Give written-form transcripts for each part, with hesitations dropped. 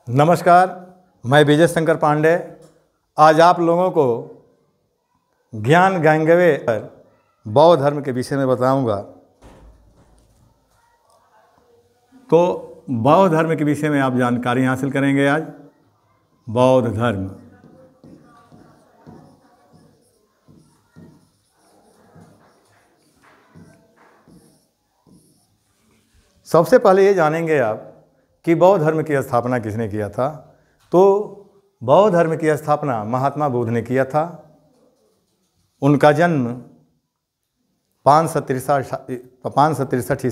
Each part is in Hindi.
नमस्कार, मैं विजय शंकर पांडे आज आप लोगों को ज्ञान गंगवे पर बौद्ध धर्म के विषय में बताऊंगा। तो बौद्ध धर्म के विषय में आप जानकारी हासिल करेंगे। आज बौद्ध धर्म सबसे पहले ये जानेंगे आप कि बौद्ध धर्म की स्थापना किसने किया था। तो बौद्ध धर्म की स्थापना महात्मा बुद्ध ने किया था। उनका जन्म 563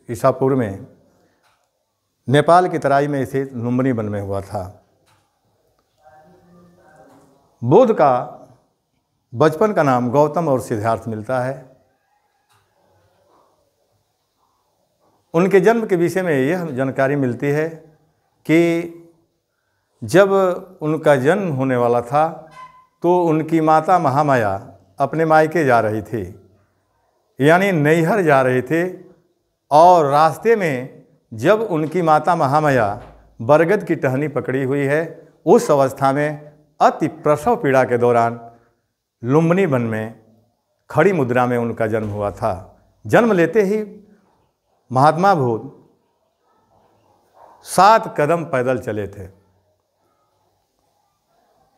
ईसा पूर्व में नेपाल की तराई में स्थित लुम्बिनी वन में हुआ था। बुद्ध का बचपन का नाम गौतम और सिद्धार्थ मिलता है। उनके जन्म के विषय में यह जानकारी मिलती है कि जब उनका जन्म होने वाला था तो उनकी माता महामाया अपने मायके जा रही थी, यानी नैहर जा रहे थे। और रास्ते में जब उनकी माता महामाया बरगद की टहनी पकड़ी हुई है, उस अवस्था में अति प्रसव पीड़ा के दौरान लुम्बिनी वन में खड़ी मुद्रा में उनका जन्म हुआ था। जन्म लेते ही महात्मा बुद्ध 7 कदम पैदल चले थे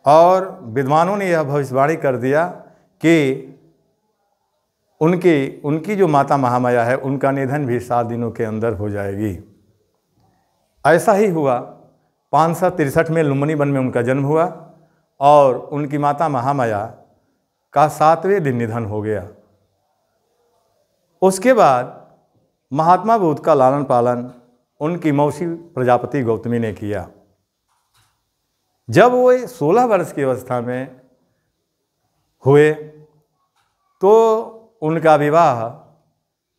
और विद्वानों ने यह भविष्यवाणी कर दिया कि उनकी जो माता महामाया है उनका निधन भी 7 दिनों के अंदर हो जाएगी। ऐसा ही हुआ। 563 में लुम्बिनी वन में उनका जन्म हुआ और उनकी माता महामाया का 7वें दिन निधन हो गया। उसके बाद महात्मा बुद्ध का लालन पालन उनकी मौसी प्रजापति गौतमी ने किया। जब वो 16 वर्ष की अवस्था में हुए तो उनका विवाह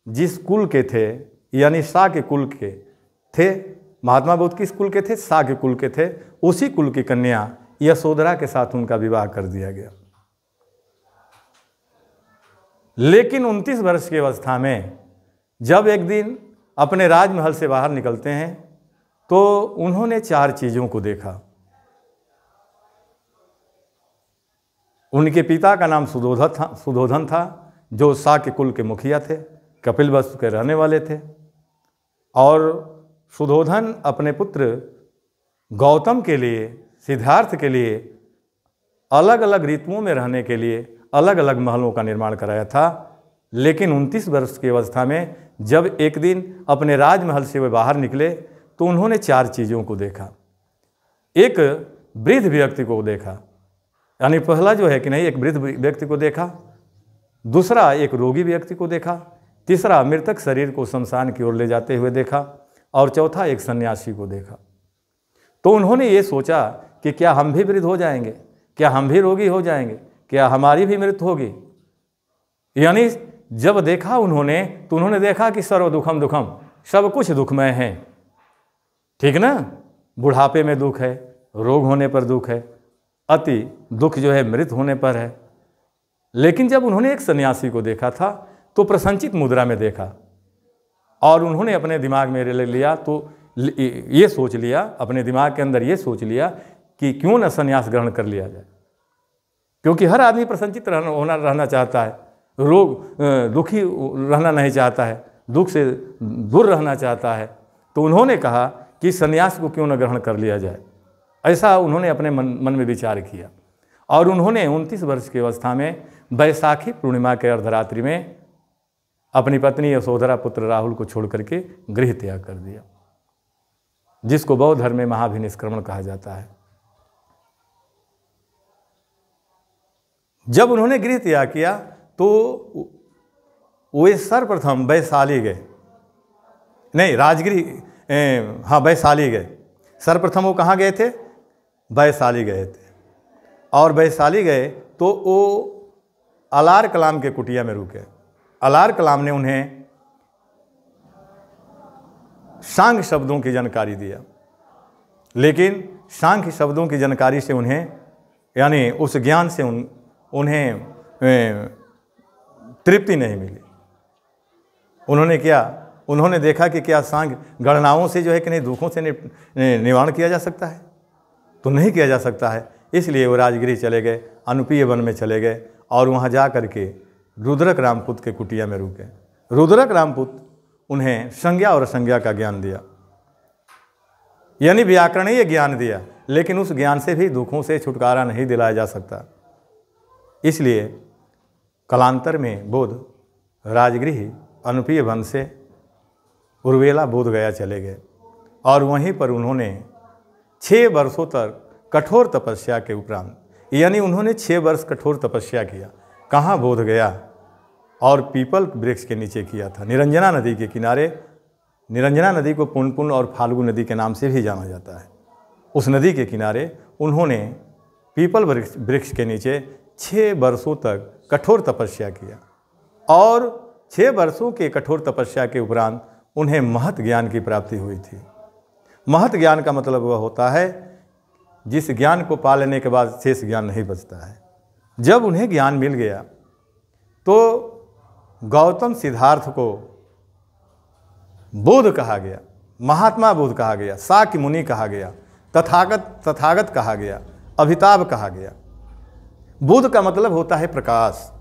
जिस कुल के थे, यानी शाक्य कुल के थे, महात्मा बुद्ध किस कुल के थे? शाक्य कुल के थे। उसी कुल की कन्या यशोधरा के साथ उनका विवाह कर दिया गया। लेकिन 29 वर्ष की अवस्था में जब एक दिन अपने राजमहल से बाहर निकलते हैं तो उन्होंने 4 चीज़ों को देखा। उनके पिता का नाम सुधोधन था, जो शाक्य कुल के मुखिया थे, कपिलवस्तु के रहने वाले थे। और सुधोधन अपने पुत्र गौतम के लिए, सिद्धार्थ के लिए अलग अलग ऋतुओं में रहने के लिए अलग अलग महलों का निर्माण कराया था। लेकिन 29 वर्ष की अवस्था में जब एक दिन अपने राजमहल से वे बाहर निकले तो उन्होंने 4 चीज़ों को देखा। एक वृद्ध व्यक्ति को देखा, यानी पहला जो है कि नहीं, एक वृद्ध व्यक्ति को देखा। दूसरा एक रोगी व्यक्ति को देखा। तीसरा मृतक शरीर को शमशान की ओर ले जाते हुए देखा। और चौथा एक सन्यासी को देखा। तो उन्होंने ये सोचा कि क्या हम भी वृद्ध हो जाएंगे, क्या हम भी रोगी हो जाएंगे, क्या हमारी भी मृत्यु होगी। यानी जब देखा उन्होंने तो उन्होंने देखा कि सर्व दुखम दुखम, सब कुछ दुखमय है। ठीक ना, बुढ़ापे में दुख है, रोग होने पर दुख है, अति दुख जो है मृत होने पर है। लेकिन जब उन्होंने एक सन्यासी को देखा था तो प्रसन्नचित मुद्रा में देखा और उन्होंने अपने दिमाग में ले लिया, तो ये सोच लिया, अपने दिमाग के अंदर ये सोच लिया कि क्यों न सन्यास ग्रहण कर लिया जाए। क्योंकि हर आदमी प्रसन्नचित रहना चाहता है, दुखी रहना नहीं चाहता है, दुख से दूर रहना चाहता है। तो उन्होंने कहा कि सन्यास को क्यों न ग्रहण कर लिया जाए। ऐसा उन्होंने अपने मन में विचार किया और उन्होंने 29 वर्ष की अवस्था में बैसाखी पूर्णिमा के अर्धरात्रि में अपनी पत्नी यशोधरा पुत्र राहुल को छोड़ करके गृह त्याग कर दिया, जिसको बौद्ध धर्म में महाभिनिष्क्रमण कहा जाता है। जब उन्होंने गृह त्याग किया तो वे सर्वप्रथम वैशाली गए, नहीं राजगृह, हाँ वैशाली गए। सर्वप्रथम वो कहाँ गए थे? वैशाली गए थे। और वैशाली गए तो वो अलार कलाम के कुटिया में रुके। अलार कलाम ने उन्हें सांख्य शब्दों की जानकारी दिया, लेकिन सांख्य शब्दों की जानकारी से उन्हें, यानी उस ज्ञान से उन्हें तृप्ति नहीं मिली। उन्होंने क्या उन्होंने देखा कि क्या सांग गणनाओं से जो है कि नहीं दुखों से निवारण किया जा सकता है, तो नहीं किया जा सकता है। इसलिए वो राजगिरी चले गए, अनुपीय वन में चले गए और वहाँ जा कर के रुद्रक रामपुत के कुटिया में रुके। रुद्रक रामपुत उन्हें संज्ञा और असंज्ञा का ज्ञान दिया, यानी व्याकरणीय ज्ञान दिया, लेकिन उस ज्ञान से भी दुखों से छुटकारा नहीं दिलाया जा सकता। इसलिए कालांतर में बोध राजगृह अनुपीय वन से उर्वेला बोध गया चले गए और वहीं पर उन्होंने 6 वर्षों तक कठोर तपस्या के उपरांत, यानी उन्होंने 6 वर्ष कठोर तपस्या किया। कहाँ बोध गया? और पीपल वृक्ष के नीचे किया था, निरंजना नदी के किनारे। निरंजना नदी को पुनपुन और फाल्गु नदी के नाम से भी जाना जाता है। उस नदी के किनारे उन्होंने पीपल वृक्ष के नीचे 6 वर्षों तक कठोर तपस्या किया और 6 वर्षों के कठोर तपस्या के उपरांत उन्हें महत ज्ञान की प्राप्ति हुई थी। महत ज्ञान का मतलब वह होता है जिस ज्ञान को पा लेने के बाद शेष ज्ञान नहीं बचता है। जब उन्हें ज्ञान मिल गया तो गौतम सिद्धार्थ को बुद्ध कहा गया, महात्मा बुद्ध कहा गया, शाक्य मुनि कहा गया, तथागत कहा गया, अभिताभ कहा गया। बुद्ध का मतलब होता है प्रकाश।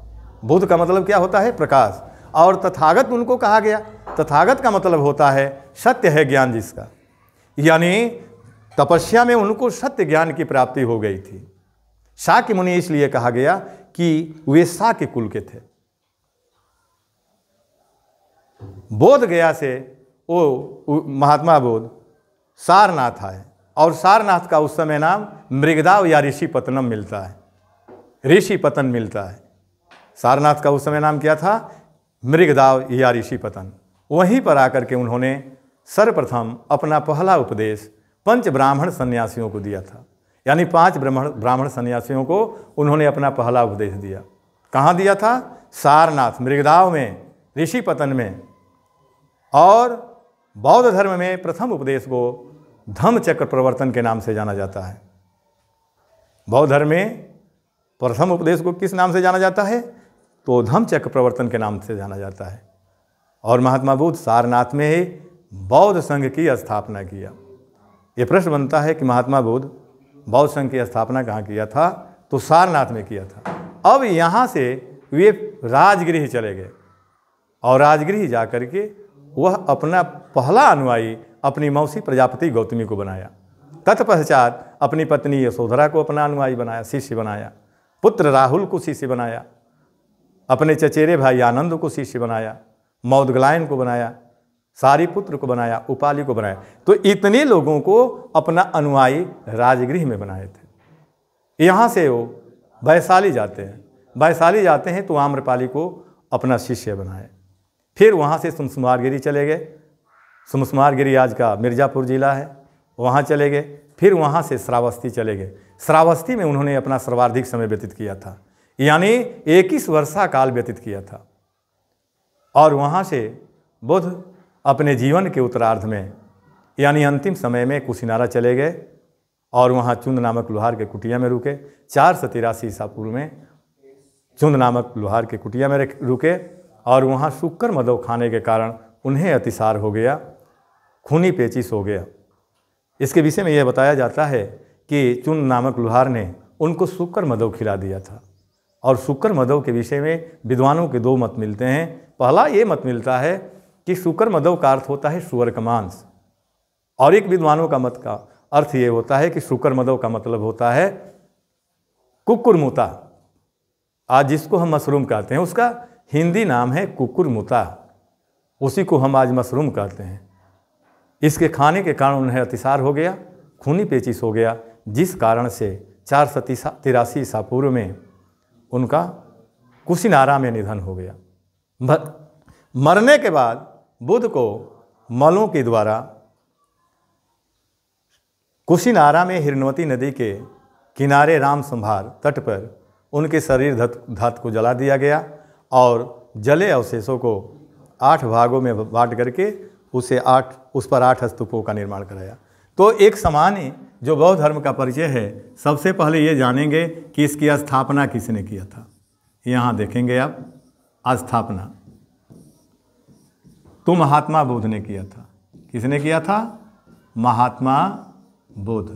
बुद्ध का मतलब क्या होता है? प्रकाश। और तथागत उनको कहा गया। तथागत का मतलब होता है सत्य है ज्ञान जिसका, यानी तपस्या में उनको सत्य ज्ञान की प्राप्ति हो गई थी। शाक्य मुनि इसलिए कहा गया कि वे शाक्य कुल के थे। बोध गया से वो महात्मा बोध सारनाथ आए और सारनाथ का उस समय नाम मृगदाव या ऋषि पतनम मिलता है, ऋषि पतन मिलता है। सारनाथ का उस समय नाम क्या था? मृगदाव या ऋषि पतन। वहीं पर आकर के उन्होंने सर्वप्रथम अपना पहला उपदेश 5 ब्राह्मण सन्यासियों को दिया था, यानी 5 ब्राह्मण सन्यासियों को उन्होंने अपना पहला उपदेश दिया। कहाँ दिया था? सारनाथ, मृगदाव में, ऋषि पतन में। और बौद्ध धर्म में प्रथम उपदेश को धम्मचक्र प्रवर्तन के नाम से जाना जाता है। बौद्ध धर्म में प्रथम उपदेश को किस नाम से जाना जाता है? तो धम्मचक्र प्रवर्तन के नाम से जाना जाता है। और महात्मा बुद्ध सारनाथ में ही बौद्ध संघ की स्थापना किया। ये प्रश्न बनता है कि महात्मा बुद्ध बौद्ध संघ की स्थापना कहाँ किया था? तो सारनाथ में किया था। अब यहाँ से वे राजगृह चले गए और राजगृह जा कर के वह अपना पहला अनुयायी अपनी मौसी प्रजापति गौतमी को बनाया। तत्पश्चात अपनी पत्नी यशोधरा को अपना अनुयायी बनाया, शिष्य बनाया। पुत्र राहुल को शिष्य बनाया, अपने चचेरे भाई आनंद को शिष्य बनाया, मौदगलायन को बनाया, सारीपुत्र को बनाया, उपाली को बनाया। तो इतने लोगों को अपना अनुयायी राजगृह में बनाए थे। यहाँ से वो वैशाली जाते हैं, वैशाली जाते हैं तो आम्रपाली को अपना शिष्य बनाए। फिर वहाँ से सुमसुमारगिरी चले गए। सुमसुमारगिरी आज का मिर्ज़ापुर जिला है, वहाँ चले गए। फिर वहाँ से श्रावस्ती चले गए। श्रावस्ती में उन्होंने अपना सर्वाधिक समय व्यतीत किया था, यानी 21 वर्षा काल व्यतीत किया था। और वहाँ से बुद्ध अपने जीवन के उत्तरार्ध में, यानी अंतिम समय में कुशीनारा चले गए और वहाँ चुंद नामक लुहार के कुटिया में रुके। 483 ईसा पूर्व में चुंद नामक लुहार के कुटिया में रुके और वहाँ शुक्र मदव खाने के कारण उन्हें अतिसार हो गया, खूनी पेचिश हो गया। इसके विषय में यह बताया जाता है कि चुंद नामक लुहार ने उनको शुक्र मदव खिला दिया था। और शुक्र मदव के विषय में विद्वानों के 2 मत मिलते हैं। पहला ये मत मिलता है कि शुक्र मदव का अर्थ होता है सुअर का मांस, और एक विद्वानों का मत का अर्थ ये होता है कि शुक्र मदव का मतलब होता है कुकुरमुता। आज जिसको हम मशरूम कहते हैं उसका हिंदी नाम है कुकुरमुता, उसी को हम आज मशरूम कहते हैं। इसके खाने के कारण उन्हें अतिसार हो गया, खूनी पेचिश हो गया, जिस कारण से 483 ईसा पूर्व में उनका कुशीनारा में निधन हो गया। मरने के बाद बुद्ध को मलों के द्वारा कुशीनारा में हिरण्यवती नदी के किनारे राम संभार तट पर उनके शरीर धातु को जला दिया गया और जले अवशेषों को 8 भागों में बांट करके उस पर 8 स्तूपों का निर्माण कराया। तो एक सामान्य जो बौद्ध धर्म का परिचय है, सबसे पहले ये जानेंगे कि इसकी स्थापना किसने किया था। यहाँ देखेंगे आप स्थापना। तो महात्मा बुद्ध ने किया था। किसने किया था? महात्मा बुद्ध।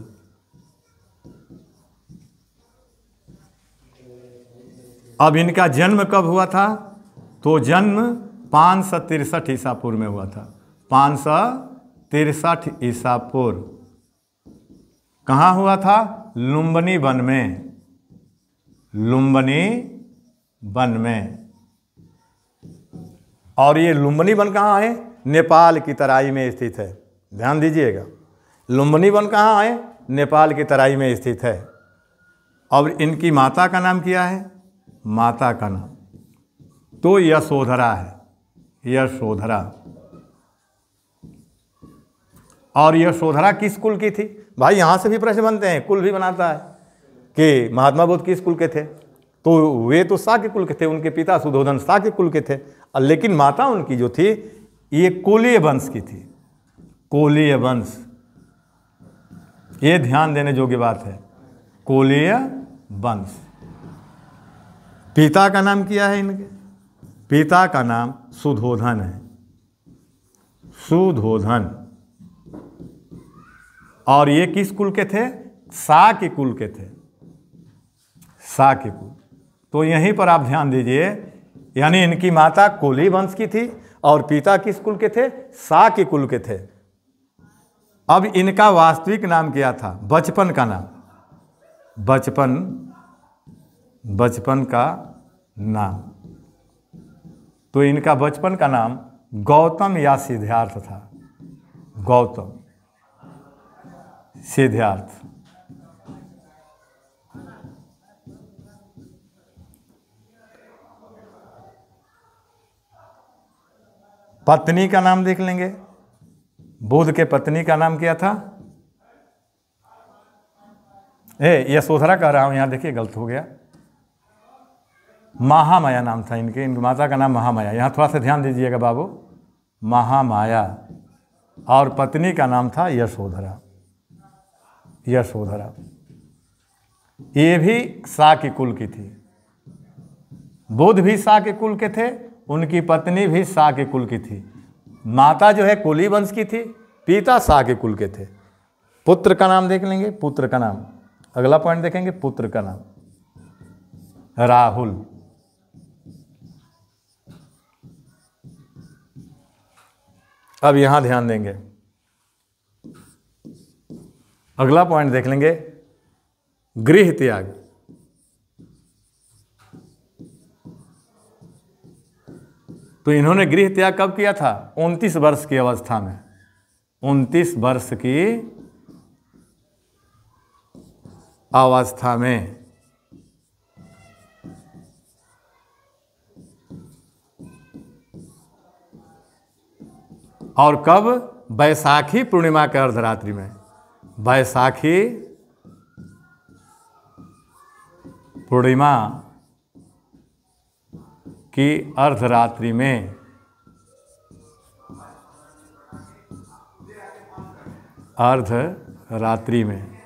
अब इनका जन्म कब हुआ था? तो जन्म 563 ईसा पूर्व में हुआ था। 563 ईसा पूर्व। कहाँ हुआ था? लुम्बिनी वन में। लुम्बिनी वन में। और ये लुम्बिनी वन कहाँ है? नेपाल की तराई में स्थित है। ध्यान दीजिएगा, लुम्बिनी वन कहाँ है? नेपाल की तराई में स्थित है। और इनकी माता का नाम क्या है? माता का नाम तो यशोधरा है। यशोधरा। और यशोधरा किस कुल की थी? भाई यहाँ से भी प्रश्न बनते हैं, कुल भी बनाता है कि महात्मा बुद्ध किस कुल के थे। तो वे तो शाक्य कुल के थे, उनके पिता सुधोधन शाक्य कुल के थे, लेकिन माता उनकी जो थी ये कोलीय वंश की थी। कोलीय वंश, ये ध्यान देने योग्य बात है। कोलीय वंश। पिता का नाम क्या है इनके? पिता का नाम सुधोधन है। सुधोधन। और ये किस कुल के थे? शाक्य कुल के थे। शाक्य कुल। तो यहीं पर आप ध्यान दीजिए, यानी इनकी माता कोली वंश की थी और पिता किस कुल के थे? शाक्य कुल के थे। अब इनका वास्तविक नाम क्या था? बचपन का नाम, बचपन का नाम। तो इनका बचपन का नाम गौतम या सिद्धार्थ था। गौतम, सिद्धार्थ। पत्नी का नाम देख लेंगे। बुद्ध के पत्नी का नाम क्या था? यशोधरा कह रहा हूं, यहां देखिए गलत हो गया। महामाया नाम था इनके। इनकी माता का नाम महामाया। यहाँ थोड़ा सा ध्यान दीजिएगा बाबू। महामाया। और पत्नी का नाम था यशोधरा। यशोधरा। ये भी शाक्य कुल की थी। बुद्ध भी शाक्य कुल के थे, उनकी पत्नी भी शाक्य कुल की थी। माता जो है कोली वंश की थी, पिता शाक्य कुल के थे। पुत्र का नाम देख लेंगे। पुत्र का नाम, अगला पॉइंट देखेंगे। पुत्र का नाम राहुल। अब यहां ध्यान देंगे, अगला पॉइंट देख लेंगे। गृह त्याग। तो इन्होंने गृह त्याग कब किया था? 29 वर्ष की अवस्था में। 29 वर्ष की अवस्था में। और कब? बैसाखी पूर्णिमा के अर्धरात्रि में। बैसाखी पूर्णिमा की अर्धरात्रि में। अर्धरात्रि में।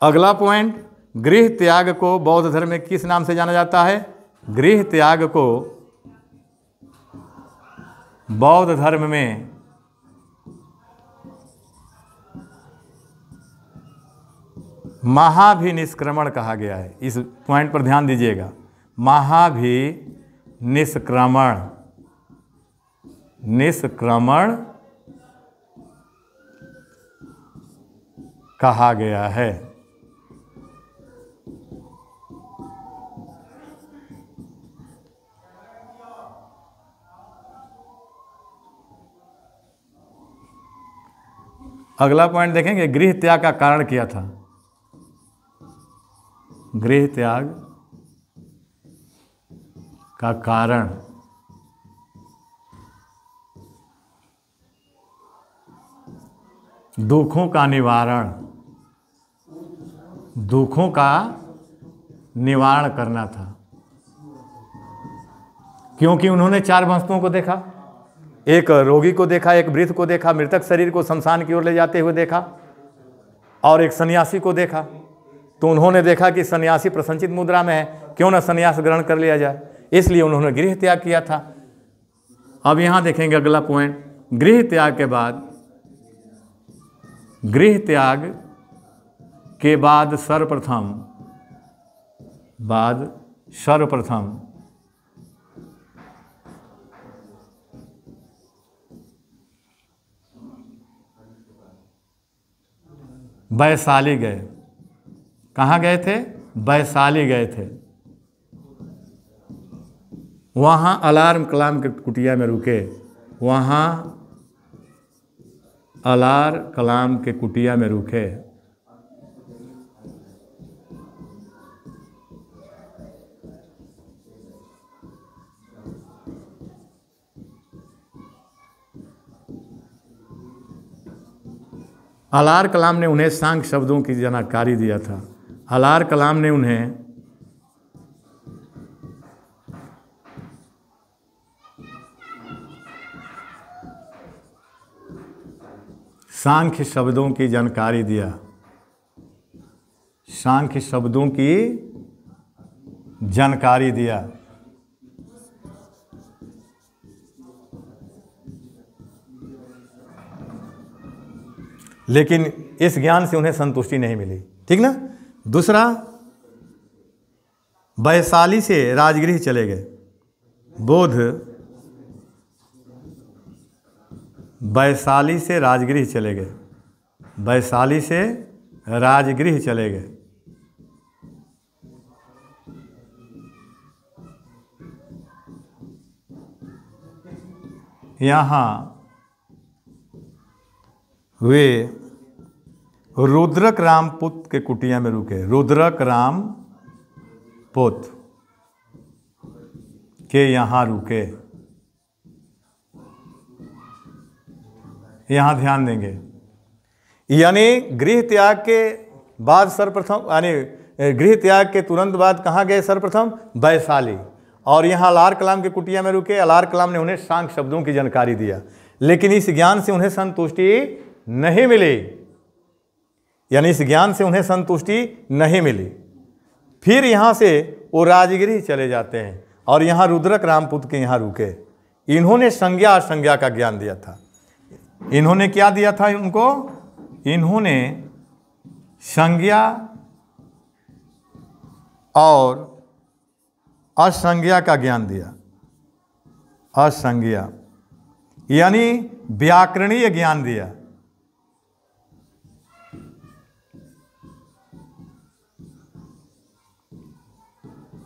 अगला पॉइंट, गृह त्याग को बौद्ध धर्म में किस नाम से जाना जाता है? गृह त्याग को बौद्ध धर्म में महाभिनिष्क्रमण कहा गया है। इस पॉइंट पर ध्यान दीजिएगा। महाभिनिष्क्रमण। निष्क्रमण कहा गया है। अगला पॉइंट देखेंगे, गृह त्याग का कारण क्या था? गृह त्याग का कारण दुखों का निवारण। दुखों का निवारण करना था। क्योंकि उन्होंने 4 वस्तुओं को देखा। एक रोगी को देखा, एक वृद्ध को देखा, मृतक शरीर को शमशान की ओर ले जाते हुए देखा, और एक सन्यासी को देखा। तो उन्होंने देखा कि सन्यासी प्रसन्नचित मुद्रा में है, क्यों न सन्यास ग्रहण कर लिया जाए। इसलिए उन्होंने गृह त्याग किया था। अब यहाँ देखेंगे अगला पॉइंट, गृह त्याग के बाद, गृह त्याग के बाद सर्वप्रथम वैशाली गए। कहाँ गए थे? वैशाली गए थे। वहाँ अलार्म कलाम के कुटिया में रुके, वहाँ अलार कलाम के कुटिया में रुके। अलार कलाम ने उन्हें सांख्य शब्दों की जानकारी दिया था। अलार कलाम ने उन्हें सांख्य शब्दों की जानकारी दिया, सांख्य शब्दों की जानकारी दिया। लेकिन इस ज्ञान से उन्हें संतुष्टि नहीं मिली, ठीक ना। दूसरा, वैशाली से राजगृह चले गए। वैशाली से राजगृह चले गए, वैशाली से राजगृह चले गए। यहाँ वे रुद्रक रामपुत के कुटिया में रुके। रुद्रक रामपुत के यहाँ रुके। यहाँ ध्यान देंगे, यानी गृह त्याग के बाद सर्वप्रथम, यानी गृह त्याग के तुरंत बाद कहाँ गए? सर्वप्रथम वैशाली। और यहाँ अलार कलाम के कुटिया में रुके। अलार कलाम ने उन्हें सांख्य शब्दों की जानकारी दिया, लेकिन इस ज्ञान से उन्हें संतुष्टि नहीं मिली, यानी इस ज्ञान से उन्हें संतुष्टि नहीं मिली। फिर यहाँ से वो राजगिरी चले जाते हैं और यहाँ रुद्रक रामपुत के यहाँ रुके। इन्होंने संज्ञा और संज्ञा का ज्ञान दिया था। इन्होंने क्या दिया था उनको? इन्होंने संज्ञा और असंज्ञा का ज्ञान दिया। असंज्ञा यानी व्याकरणीय ज्ञान दिया।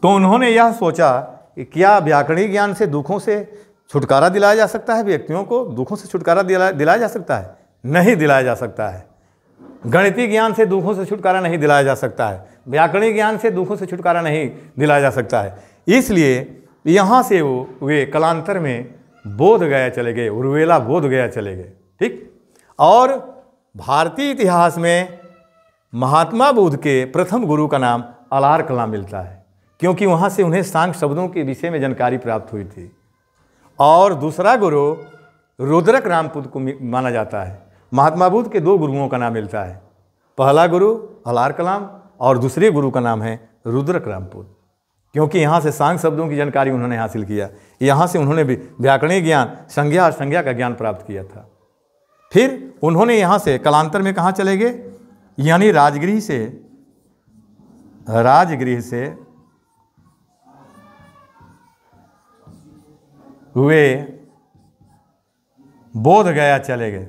तो उन्होंने यह सोचा कि क्या व्याकरणीय ज्ञान से दुखों से छुटकारा दिलाया जा सकता है? व्यक्तियों को दुखों से छुटकारा दिलाया जा सकता है? नहीं दिलाया जा सकता है। गणितीय ज्ञान से दुखों से छुटकारा नहीं दिलाया जा सकता है। व्याकरणीय ज्ञान से दुखों से छुटकारा नहीं दिलाया जा सकता है। इसलिए यहाँ से वे कालांतर में बोध गया चले गए, उर्वेला बोध गया चले गए, ठीक। और भारतीय इतिहास में महात्मा बुद्ध के प्रथम गुरु का नाम अलार कलाम मिलता है, क्योंकि वहाँ से उन्हें सांख्य शब्दों के विषय में जानकारी प्राप्त हुई थी। और दूसरा गुरु रुद्रक रामपुत को माना जाता है। महात्मा बुद्ध के दो गुरुओं का नाम मिलता है, पहला गुरु अलार कलाम और दूसरे गुरु का नाम है रुद्रक रामपुत, क्योंकि यहाँ से सांख्य शब्दों की जानकारी उन्होंने हासिल किया। यहाँ से उन्होंने भी व्याकरणीय ज्ञान, संज्ञा और संज्ञा का ज्ञान प्राप्त किया था। फिर उन्होंने यहाँ से कालांतर में कहाँ चले गए? यानी राजगृह से वे बोध गया चले गए।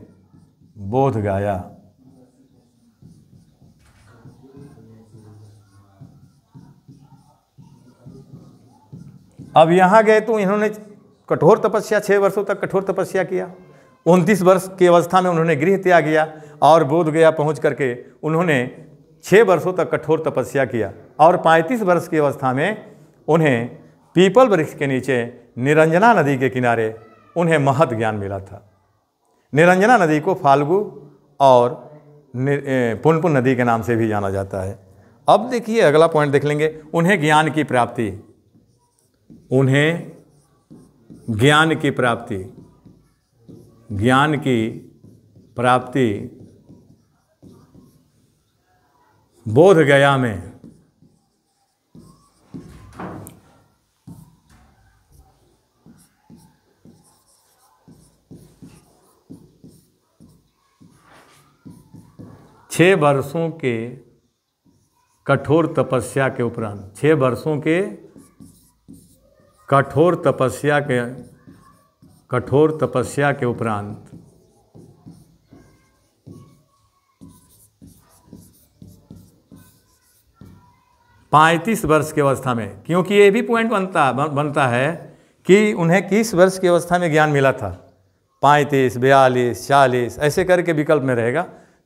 बोध गया। अब यहाँ गए तो इन्होंने कठोर तपस्या, 6 वर्षों तक कठोर तपस्या किया। 29 वर्ष की अवस्था में उन्होंने गृह त्याग किया और बोध गया पहुँच करके उन्होंने 6 वर्षों तक कठोर तपस्या किया। और 35 वर्ष की अवस्था में उन्हें पीपल वृक्ष के नीचे निरंजना नदी के किनारे उन्हें महत ज्ञान मिला था। निरंजना नदी को फाल्गु और पुनपुन नदी के नाम से भी जाना जाता है। अब देखिए अगला पॉइंट देख लेंगे, उन्हें ज्ञान की प्राप्ति। उन्हें ज्ञान की प्राप्ति, ज्ञान की प्राप्ति बोध गया में। 6 वर्षों के कठोर तपस्या के उपरांत, 6 वर्षों के कठोर तपस्या के उपरांत 35 वर्ष की अवस्था में, क्योंकि ये भी पॉइंट बनता है कि उन्हें किस वर्ष की अवस्था में ज्ञान मिला था। 35, 42, 40 ऐसे करके विकल्प में रहेगा।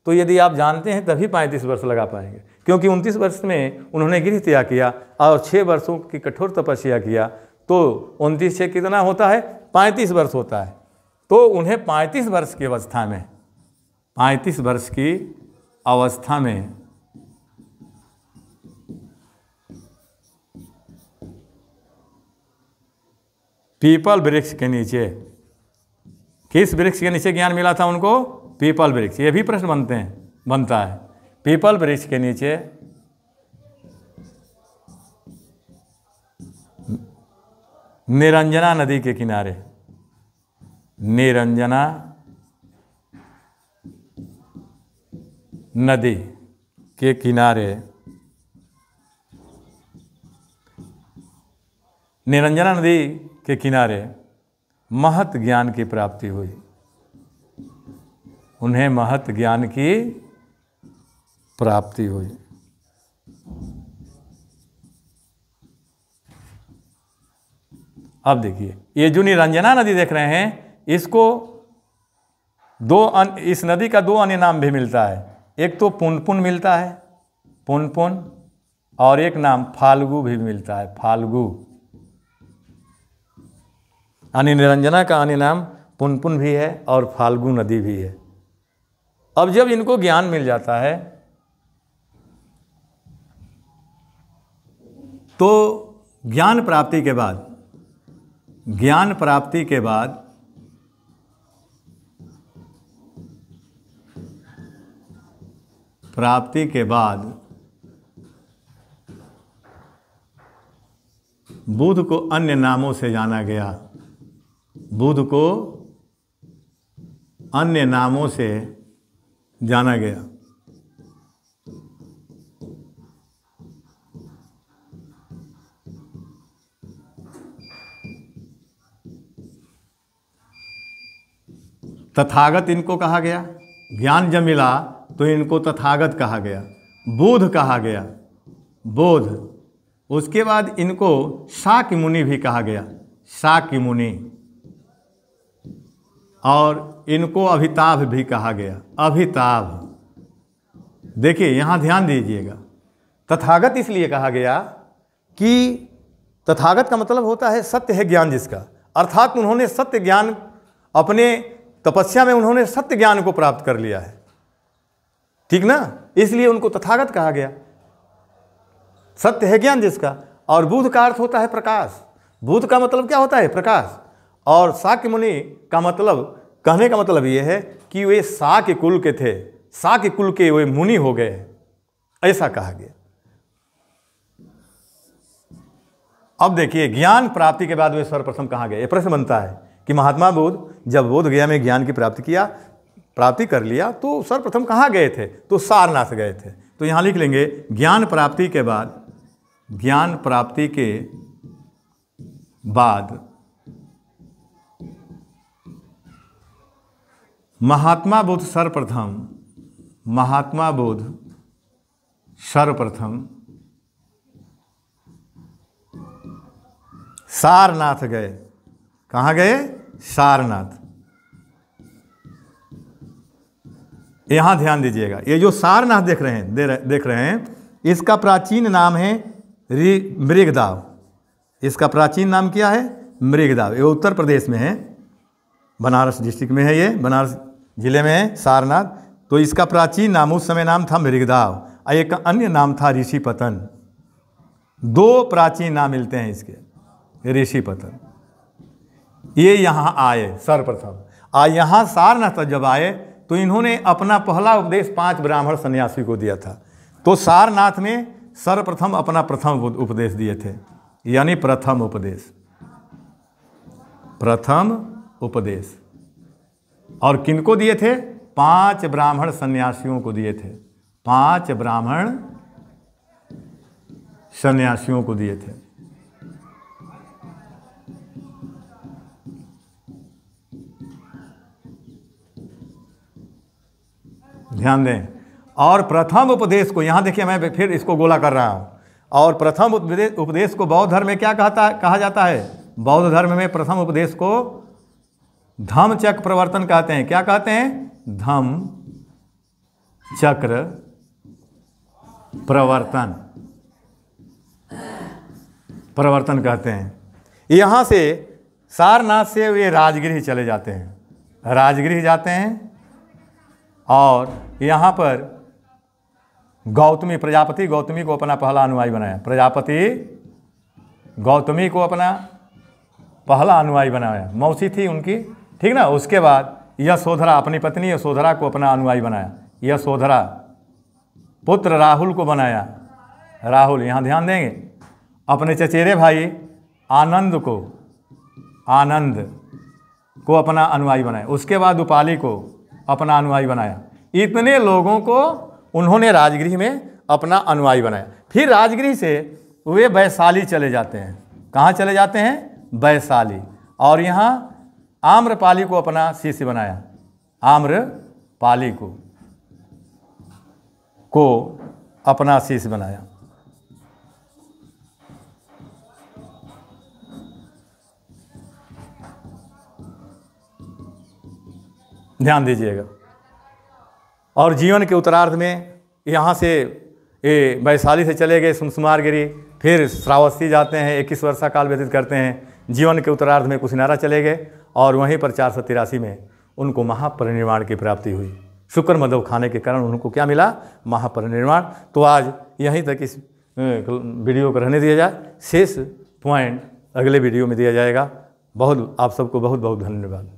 तो यदि आप जानते हैं तभी 35 वर्ष लगा पाएंगे, क्योंकि 29 वर्ष में उन्होंने गृह त्याग किया और 6 वर्षों की कठोर तपस्या किया, तो 29 से कितना होता है? 35 वर्ष होता है। तो उन्हें 35 वर्ष की अवस्था में, 35 वर्ष की अवस्था में पीपल वृक्ष के नीचे, किस वृक्ष के नीचे ज्ञान मिला था उनको? पीपल वृक्ष। ये भी प्रश्न बनता है। पीपल वृक्ष के नीचे निरंजना नदी के किनारे, निरंजना नदी के किनारे, निरंजना नदी के किनारे महत ज्ञान की प्राप्ति हुई। उन्हें महत ज्ञान की प्राप्ति हुई। अब देखिए, ये जो निरंजना नदी देख रहे हैं, इसको इस नदी का 2 अन्य नाम भी मिलता है। एक तो पुनपुन मिलता है, पुनपुन, और एक नाम फाल्गु भी मिलता है, फाल्गु। यानी निरंजना का अन्य नाम पुनपुन भी है और फाल्गु नदी भी है। अब जब इनको ज्ञान मिल जाता है तो ज्ञान प्राप्ति के बाद बुध को अन्य नामों से जाना गया। बुध को अन्य नामों से जाना गया। तथागत इनको कहा गया। ज्ञान जब मिला तो इनको तथागत कहा गया, बोध कहा गया, बोध। उसके बाद इनको शाक्य मुनि भी कहा गया, शाक्य मुनि। और इनको अभिताभ भी कहा गया, अभिताभ। देखिए यहाँ ध्यान दीजिएगा, तथागत इसलिए कहा गया कि तथागत का मतलब होता है सत्य है ज्ञान जिसका, अर्थात उन्होंने सत्य ज्ञान, अपने तपस्या में उन्होंने सत्य ज्ञान को प्राप्त कर लिया है, ठीक ना, इसलिए उनको तथागत कहा गया। सत्य है ज्ञान जिसका। और बुध का अर्थ होता है प्रकाश। बुध का मतलब क्या होता है? प्रकाश। और शाक्य मुनि का मतलब, कहने का मतलब ये है कि वे शाक्य कुल के थे, शाक्य कुल के वे मुनि हो गए, ऐसा कहा गया। अब देखिए, ज्ञान प्राप्ति के बाद वे सर्वप्रथम कहाँ गए? ये प्रश्न बनता है कि महात्मा बुद्ध जब बोध गया में ज्ञान की प्राप्ति कर लिया तो सर्वप्रथम कहाँ गए थे? तो सारनाथ गए थे। तो यहाँ लिख लेंगे, ज्ञान प्राप्ति के बाद महात्मा बुद्ध सर्वप्रथम सारनाथ गए। कहाँ गए? सारनाथ। यहाँ ध्यान दीजिएगा, ये जो सारनाथ देख रहे हैं, इसका प्राचीन नाम है मृगदाव। इसका प्राचीन नाम क्या है? मृगदाव। ये उत्तर प्रदेश में है, बनारस डिस्ट्रिक्ट में है, ये बनारस जिले में है सारनाथ। तो इसका प्राचीन नाम, उस समय नाम था मृगदाव, और एक अन्य नाम था ऋषिपतन। 2 प्राचीन नाम मिलते हैं इसके, ऋषिपतन। ये यहाँ आए सर्वप्रथम, और यहाँ सारनाथ जब आए तो इन्होंने अपना पहला उपदेश 5 ब्राह्मण सन्यासी को दिया था। तो सारनाथ में सर्वप्रथम अपना प्रथम उपदेश दिए थे, यानी प्रथम उपदेश। और किनको दिए थे? 5 ब्राह्मण सन्यासियों को दिए थे। 5 ब्राह्मण सन्यासियों को दिए थे। ध्यान दें। और प्रथम उपदेश को, यहां देखिए मैं फिर इसको गोला कर रहा हूं। और प्रथम उपदेश को बौद्ध धर्म में क्या कहा जाता है? बौद्ध धर्म में प्रथम उपदेश को धम्म चक्र प्रवर्तन कहते हैं। क्या कहते हैं? धम्म चक्र प्रवर्तन कहते हैं। यहां से सारनाथ से वे राजगृह चले जाते हैं, राजगृह जाते हैं और यहाँ पर प्रजापति गौतमी को अपना पहला अनुयायी बनाया। प्रजापति गौतमी को अपना पहला अनुयायी बनाया, मौसी थी उनकी, ठीक ना। उसके बाद यशोधरा, अपनी पत्नी यशोधरा को अपना अनुयायी बनाया। यशोधरा पुत्र राहुल को बनाया। राहुल, यहाँ ध्यान देंगे, अपने चचेरे भाई आनंद को अपना अनुयायी बनाया। उसके बाद उपाली को अपना अनुयायी बनाया। इतने लोगों को उन्होंने राजगृह में अपना अनुयायी बनाया। फिर राजगृह से वे वैशाली चले जाते हैं। कहाँ चले जाते हैं? वैशाली। और यहाँ आम्रपाली को अपना शिष्य बनाया। आम्रपाली को अपना शिष्य बनाया। ध्यान दीजिएगा। और जीवन के उत्तरार्ध में यहाँ से ये वैशाली से चले गए सुमसुमारगिरी, फिर श्रावस्ती जाते हैं, 21 वर्ष का काल व्यतीत करते हैं। जीवन के उत्तरार्ध में कुशिनारा चले गए और वहीं पर 483 में उनको महापरिनिर्वाण की प्राप्ति हुई। शुक्र मधु खाने के कारण उनको क्या मिला? महापरिनिर्वाण। तो आज यहीं तक इस वीडियो को रहने दिया जाए, शेष पॉइंट अगले वीडियो में दिया जाएगा। बहुत आप सबको बहुत बहुत धन्यवाद।